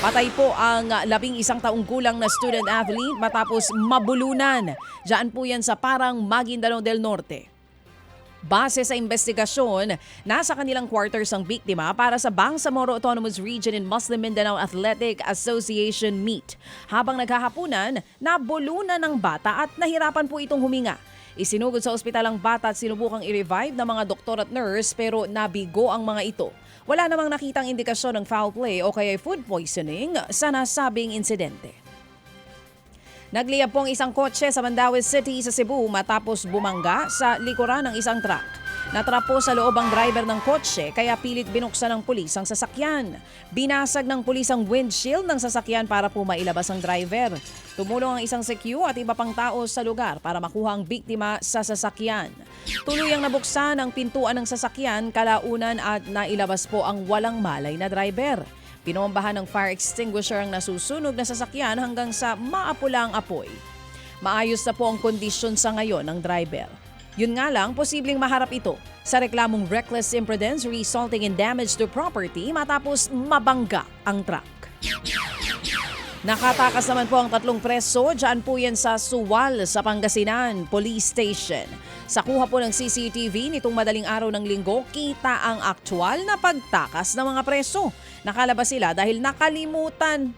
Patay po ang 11 taong gulang na student athlete matapos mabulunan. Diyan po yan sa Parang, Maguindanao del Norte. Base sa investigasyon, nasa kanilang quarters ang biktima para sa Bangsamoro Autonomous Region in Muslim Mindanao Athletic Association meet. Habang naghahapunan, nabulunan ng bata at nahirapan po itong huminga. Isinugod sa ospital ang bata at sinubukang i-revive ng mga doktor at nurse pero nabigo ang mga ito. Wala namang nakitang indikasyon ng foul play o kaya food poisoning sa nasabing insidente. Nagliyab po ang isang kotse sa Mandaue City sa Cebu matapos bumangga sa likuran ng isang truck. Natrap po sa loob ang driver ng kotse kaya pilit binuksan ng pulis ang sasakyan. Binasag ng pulis ang windshield ng sasakyan para po mailabas ang driver. Tumulong ang isang CQ at iba pang tao sa lugar para makuha ang biktima sa sasakyan. Tuluyang nabuksan ang pintuan ng sasakyan kalaunan at nailabas po ang walang malay na driver. Pinombahan ng fire extinguisher ang nasusunog na sasakyan hanggang sa maapula ang apoy. Maayos na po ang kondisyon sa ngayon ng driver. Yun nga lang, posibleng maharap ito sa reklamong reckless imprudence resulting in damage to property matapos mabangga ang truck. Nakatakas naman po ang 3 preso, dyan po yan sa Suwal sa Pangasinan Police Station. Sa kuha po ng CCTV nitong madaling araw ng linggo, kita ang aktwal na pagtakas ng mga preso. Nakalabas sila dahil nakalimutang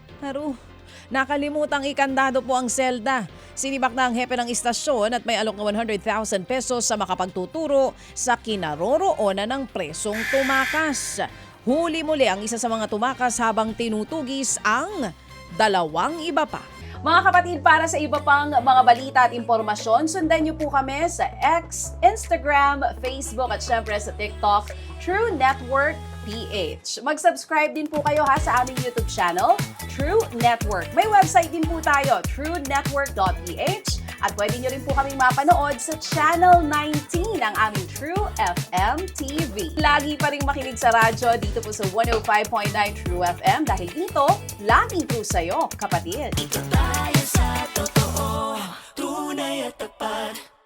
ikandado po ang selda. Sinibak na ang hepe ng istasyon at may alok na 100,000 pesos sa makapagtuturo sa kinaroroonan ng presong tumakas. Huli muli ang isa sa mga tumakas habang tinutugis ang 2 iba pa. Mga kapatid, para sa iba pang mga balita at impormasyon, sundan niyo po kami sa X, Instagram, Facebook at syempre sa TikTok, True Network PH. Mag-subscribe din po kayo sa aming YouTube channel, True Network. May website din po tayo, truenetwork.ph at pwede nyo rin po kaming mapanood sa Channel 19 ng aming True FM TV. Lagi pa rin makinig sa radyo dito po sa 105.9 True FM dahil dito, laging po sa'yo, kapatid. Ito tayo sa totoo, tunay at tapat.